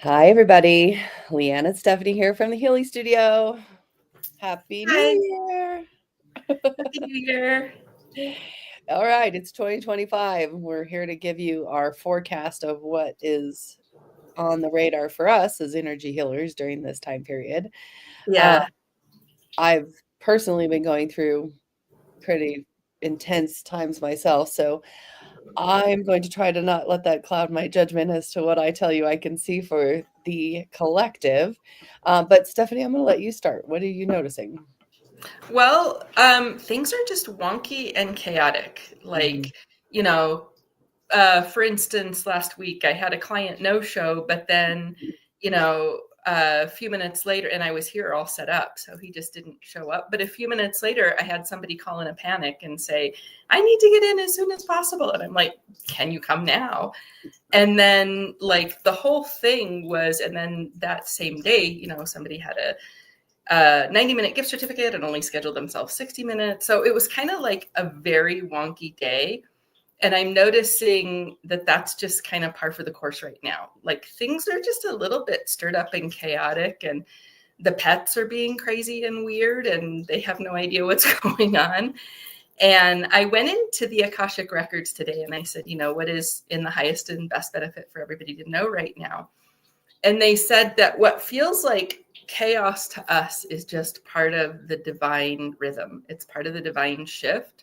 Hi, everybody. Leanne and Stephanie here from the Healing Studio. Happy Hi, New Year. Happy New Year. All right, it's 2025. We're here to give you our forecast of what is on the radar for us as energy healers during this time period. Uh, Yeah. I've personally been going through pretty intense times myself, so I'm going to try to not let that cloud my judgment as to what I tell you I can see for the collective. But Stephanie, I'm going to let you start. What are you noticing? Well, things are just wonky and chaotic. Mhm. For instance, last week I had a client no show, but then, a few minutes later, and I was here all set up, so he just didn't show up. But a few minutes later, I had somebody call in a panic and say, I need to get in as soon as possible. And I'm like, can you come now? And then, like, the whole thing was, and then that same day, somebody had a 90-minute gift certificate and only scheduled themselves 60 minutes. So it was kind of like a very wonky day. And I'm noticing that that's just kind of par for the course right now. Like things are just a little bit stirred up and chaotic, and the pets are being crazy and weird, and they have no idea what's going on. And I went into the Akashic Records today and I said, what is in the highest and best benefit for everybody to know right now? And they said that what feels like chaos to us is just part of the divine rhythm. It's part of the divine shift.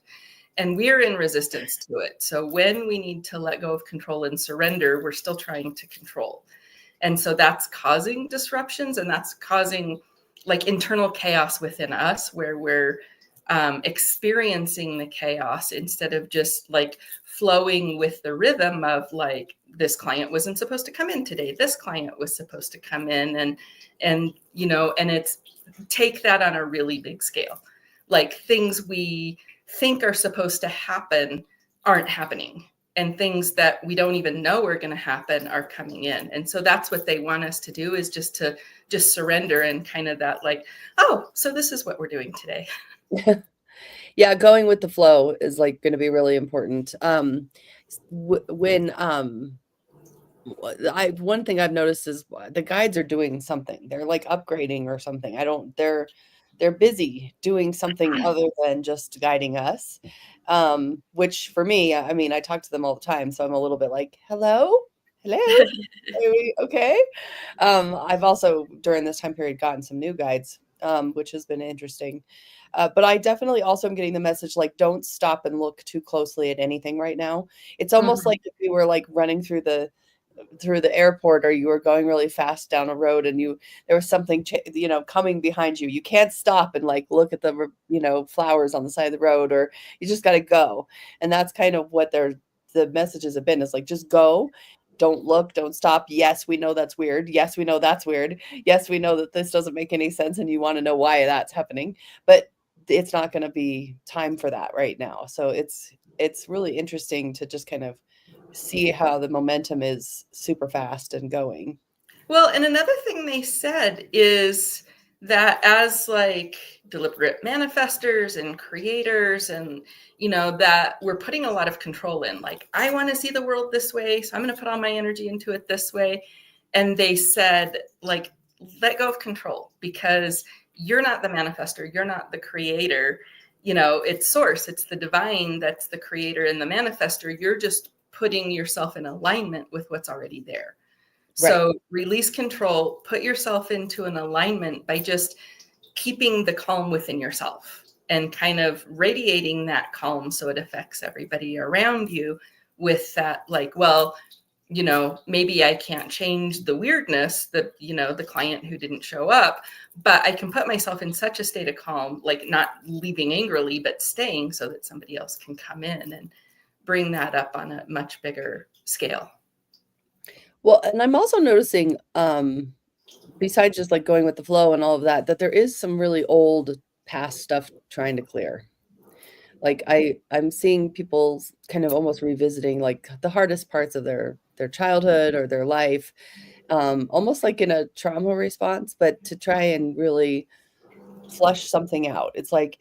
And we're in resistance to it. So when we need to let go of control and surrender, we're still trying to control. And so that's causing disruptions, and that's causing like internal chaos within us where we're experiencing the chaos instead of just like flowing with the rhythm of like, this client wasn't supposed to come in today, this client was supposed to come in, and it's take that on a really big scale. Like things we think are supposed to happen aren't happening, and things that we don't even know are going to happen are coming in. And so that's what they want us to do, is just surrender and kind of that like, oh, so this is what we're doing today. Yeah, going with the flow is like going to be really important. When I one thing I've noticed is the guides are doing something. They're like upgrading or something. I don't. They're busy doing something other than just guiding us. Which for me, I mean, I talk to them all the time, so I'm a little bit like, hello, hello, are we okay? I've also during this time period gotten some new guides, which has been interesting. But I definitely also am getting the message like, don't stop and look too closely at anything right now. It's almost Mhm. like if you were like running through the airport, or you were going really fast down a road and there was something coming behind you. You can't stop and like look at the flowers on the side of the road, or you just got to go. And that's kind of what the messages have been, is like, just go. Don't look, don't stop. Yes, we know that's weird. Yes, we know that's weird. Yes, we know that this doesn't make any sense and you want to know why that's happening, but it's not going to be time for that right now. So it's really interesting to just kind of see how the momentum is super fast and going. Well, and another thing they said is that as like deliberate manifestors and creators, and that we're putting a lot of control in, like, I want to see the world this way, so I'm going to put all my energy into it this way. And they said, like, let go of control, because you're not the manifestor, you're not the creator. It's source, it's the divine that's the creator and the manifestor. You're just putting yourself in alignment with what's already there. Right. So release control, put yourself into an alignment by just keeping the calm within yourself and kind of radiating that calm so it affects everybody around you with that, like, well, maybe I can't change the weirdness that, the client who didn't show up, but I can put myself in such a state of calm, like not leaving angrily, but staying so that somebody else can come in and bring that up on a much bigger scale. Well, and I'm also noticing, besides just like going with the flow and all of that, that there is some really old past stuff trying to clear. Like I'm seeing people kind of almost revisiting like the hardest parts of their childhood or their life, almost like in a trauma response, but to try and really flush something out. It's like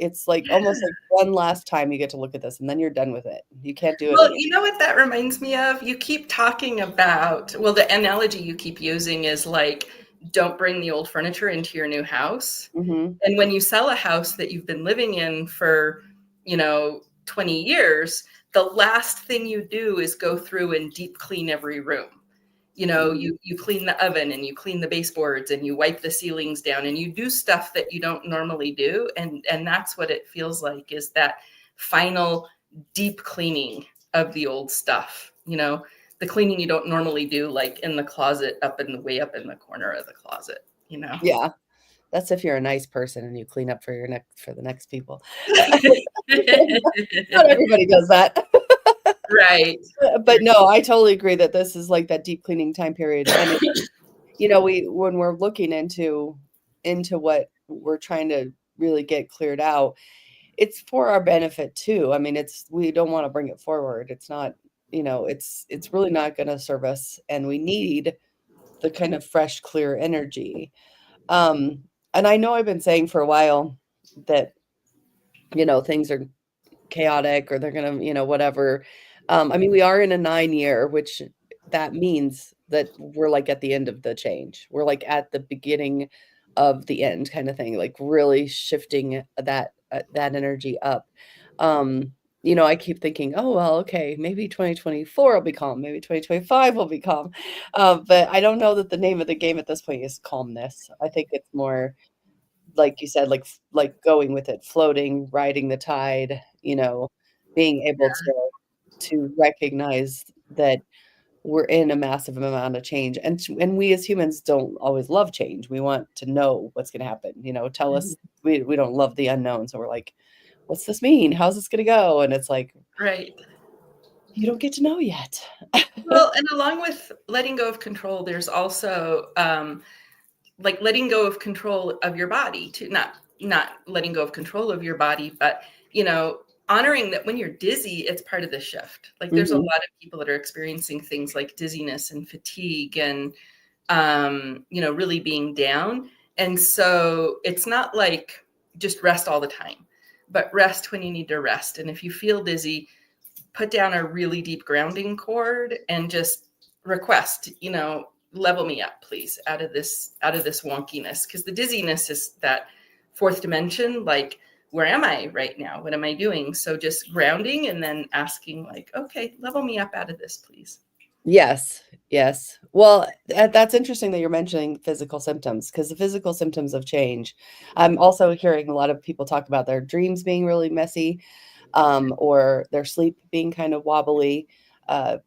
almost like one last time you get to look at this and then you're done with it. You can't do it Well, anymore. you know what that reminds me of? You keep talking about, well, the analogy you keep using is like, don't bring the old furniture into your new house. Mhm. And when you sell a house that you've been living in for, 20 years, the last thing you do is go through and deep clean every room. Mhm. You clean the oven and you clean the baseboards and you wipe the ceilings down and you do stuff that you don't normally do. And that's what it feels like, is that final deep cleaning of the old stuff, the cleaning you don't normally do, like in the closet, way up in the corner of the closet. Yeah. That's if you're a nice person and you clean up for the next people. Not everybody does that. Right. But no, I totally agree that this is like that deep cleaning time period. And it, we when we're looking into what we're trying to really get cleared out, it's for our benefit too. I mean, we don't want to bring it forward. It's not, it's really not going to serve us, and we need the kind of fresh, clear energy. Um, and I know I've been saying for a while that, things are chaotic or they're gonna, whatever. I mean, we are in a 9-year, which that means that we're like at the end of the change. We're like at the beginning of the end kind of thing, like really shifting that energy up. I keep thinking, oh well, okay, maybe 2024 will be calm, maybe 2025 will be calm. But I don't know that the name of the game at this point is calmness. I think it's more like you said, like going with it, floating, riding the tide, being able to recognize that we're in a massive amount of change, and we as humans don't always love change. We want to know what's gonna happen, tell Mhm. us we don't love the unknown, so we're like, "What's this mean? How's this gonna go?" And it's like, Right. "You don't get to know yet." Well, and along with letting go of control, there's also like letting go of control of your body too. Not letting go of control of your body, but honoring that when you're dizzy, it's part of the shift. Like there's a lot Mhm. of people that are experiencing things like dizziness and fatigue and really being down. And so it's not like just rest all the time, but rest when you need to rest. And if you feel dizzy, put down a really deep grounding cord and just request, level me up, please, out of this wonkiness. Because the dizziness is that fourth dimension, like, where am I right now? What am I doing? So just grounding and then asking, like, okay, level me up out of this, please. Yes, yes. Well, that's interesting that you're mentioning physical symptoms, because the physical symptoms of change. I'm also hearing a lot of people talk about their dreams being really messy, or their sleep being kind of wobbly.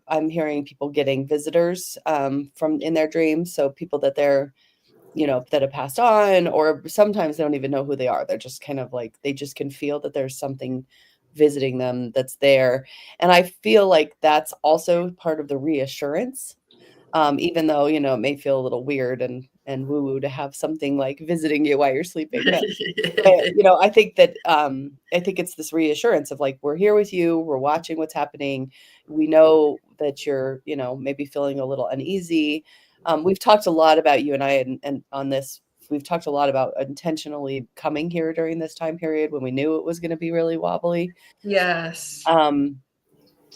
I'm hearing people getting visitors from in their dreams, so people that that have passed on, or sometimes they don't even know who they are. They're just kind of like they just can feel that there's something visiting them that's there. And I feel like that's also part of the reassurance, even though, it may feel a little weird and woo-woo to have something like visiting you while you're sleeping. But I think it's this reassurance of like, we're here with you, we're watching what's happening. We know that you're, maybe feeling a little uneasy. We've talked a lot about you and I, and on this, we've talked a lot about intentionally coming here during this time period when we knew it was going to be really wobbly. Yes. Um,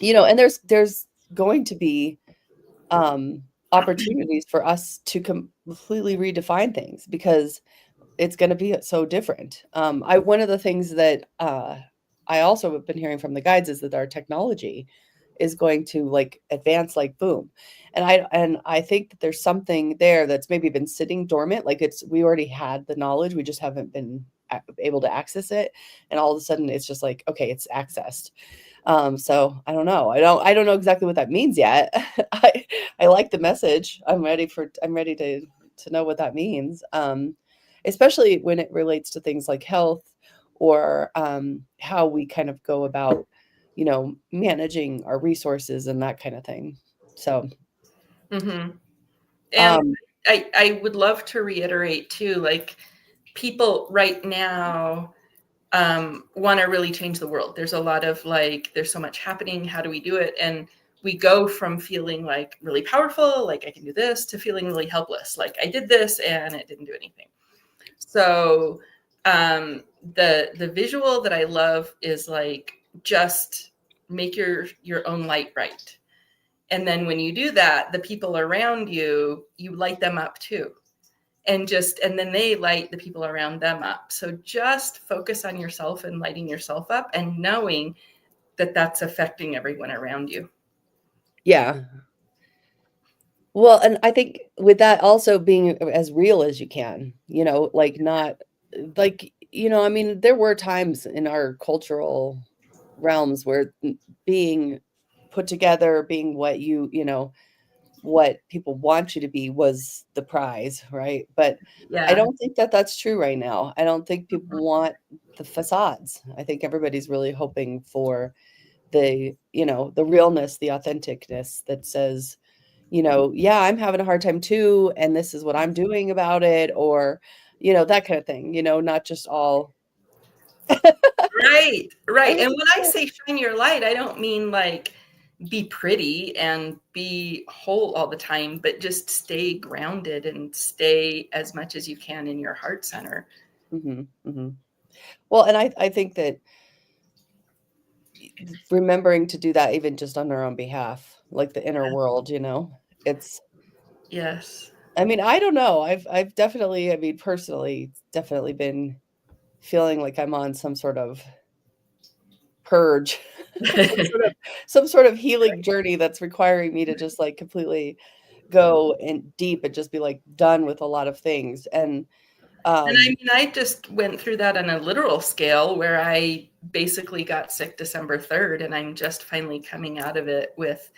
and there's going to be opportunities for us to completely redefine things, because it's gonna be so different. I One of the things that, I also have been hearing from the guides is that our technology is going to, like, advance like boom, and I think that there's something there that's maybe been sitting dormant, like, we already had the knowledge, we just haven't been able to access it, and all of a sudden, it's just like, "Okay, it's accessed." So I don't know. I don't know exactly what that means yet. I like the message. I'm ready to know what that means. Especially when it relates to things like health, or how we kind of go about, managing our resources and that kind of thing. So, Hmm. And um, I would love to reiterate too, like, people right now want to really change the world. There's a lot of like, there's so much happening. How do we do it? And we go from feeling like really powerful, like I can do this, to feeling really helpless, like I did this and it didn't do anything. So The visual that I love is like, just make your own light bright. And then when you do that, the people around you, you light them up too. And then they light the people around them up. So just focus on yourself and lighting yourself up, and knowing that that's affecting everyone around you. Yeah. Well, and I think with that also being as real as you can, like not like, I mean, there were times in our cultural realms where being put together, being what what people want you to be was the prize, right? But I Yeah. don't think that that's true right now. I don't think people want the facades. I think everybody's really hoping for the realness, the authenticness that says, yeah, I'm having a hard time too, and this is what I'm doing about it, or, that kind of thing, not just all. Right, I right. mean, And when I say shine your light, I don't mean like be pretty and be whole all the time, but just stay grounded and stay as much as you can in your heart center. mhm, mhm. Well, and I think that remembering to do that even just on our own behalf, like the inner world, it's Yes. I mean, I don't know. I've definitely, I mean, personally, definitely been feeling like I'm on some sort of purge, some sort of healing journey that's requiring me to just like completely go in deep and just be like done with a lot of things. And And I um mean, I just went through that on a literal scale where I basically got sick December 3rd, and I'm just finally coming out of it with,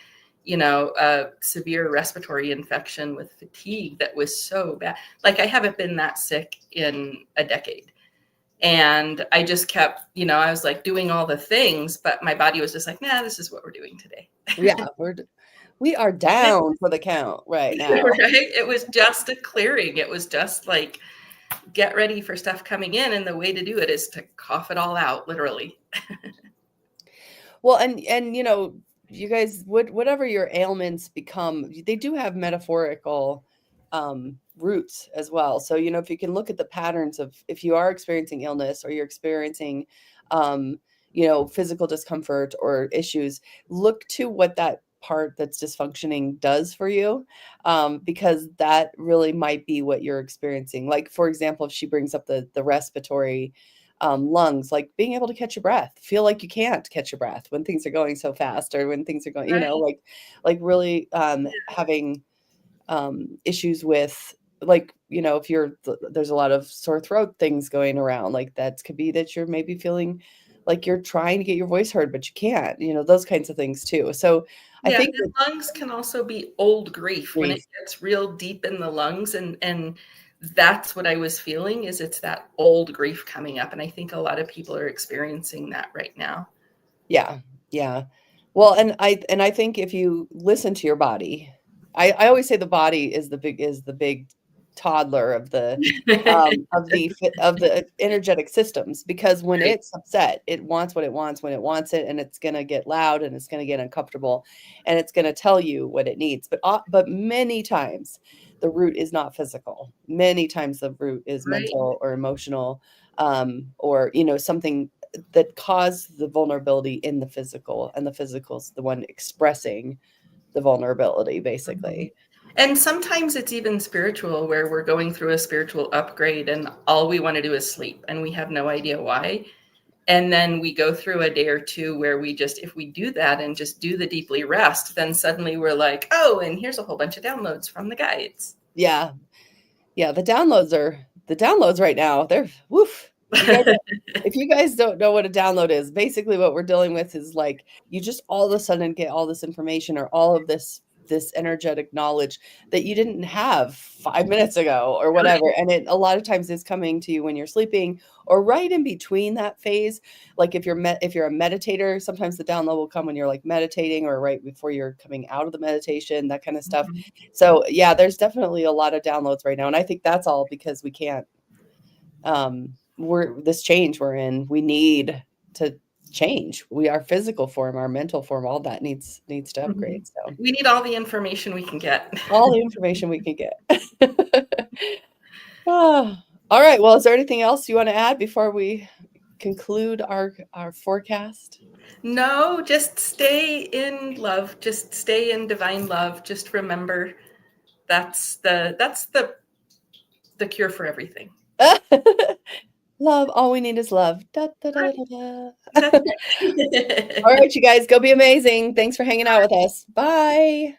a severe respiratory infection with fatigue that was so bad. Like, I haven't been that sick in a decade. And I just kept, I was like doing all the things, but my body was just like, nah, this is what we're doing today. yeah, we are down for the count right now. Right? It was just a clearing. It was just like, get ready for stuff coming in. And the way to do it is to cough it all out, literally. Well, and you guys, whatever your ailments become, they do have metaphorical roots as well. So, if you can look at the patterns of if you are experiencing illness or you're experiencing um, physical discomfort or issues, look to what that part that's dysfunctioning does for you, because that really might be what you're experiencing. Like, for example, if she brings up the respiratory lungs, like being able to catch your breath, feel like you can't catch your breath when things are going so fast, or when things are going, Right. like really having issues with, like, if there's a lot of sore throat things going around, like that could be that you're maybe feeling like you're trying to get your voice heard, but you can't, those kinds of things too. So I Yeah. think And that lungs can also be old grief when it grief, gets real deep in the lungs. And that's what I was feeling, is it's that old grief coming up. And I think a lot of people are experiencing that right now. yeah, yeah. Well, and I think if you listen to your body, I always say the body is the big toddler of the energetic systems, because when Right. it's upset, it wants what it wants when it wants it, and it's gonna get loud, and it's gonna get uncomfortable, and it's gonna tell you what it needs. But many times the root is not physical. Many times the root is Right. mental or emotional, or something that cause the vulnerability in the physical, and the physical's the one expressing the vulnerability, Mhm. basically. And sometimes it's even spiritual, where we're going through a spiritual upgrade and all we want to do is sleep and we have no idea why. And then we go through a day or two where we just, if we do that and just do the deeply rest, then suddenly we're like, oh, and here's a whole bunch of downloads from the guides. Yeah. Yeah, the downloads right now, they're woof. If you guys don't know what a download is, basically what we're dealing with is like you just all of a sudden get all this information, or all of this energetic knowledge that you didn't have 5 minutes ago or whatever, and it a lot of times is coming to you when you're sleeping, or right in between that phase. Like if you're a meditator, sometimes the download will come when you're like meditating, or right before you're coming out of the meditation, that kind of stuff. Mhm. So, yeah, there's definitely a lot of downloads right now, and I think that's all because we can't, we're this change we're in, we need to change. Our physical form, our mental form, all that needs to Mhm. upgrade, so We need all the information we can get. all the information we can get. Ah. All right. Well, is there anything else you want to add before we conclude our forecast? No, just stay in love. Just stay in divine love. Just remember that's the cure for everything. Love. All we need is love. Da, da, da, da, da. That's All it. right, you guys, go be amazing. Thanks for hanging out with us. Bye.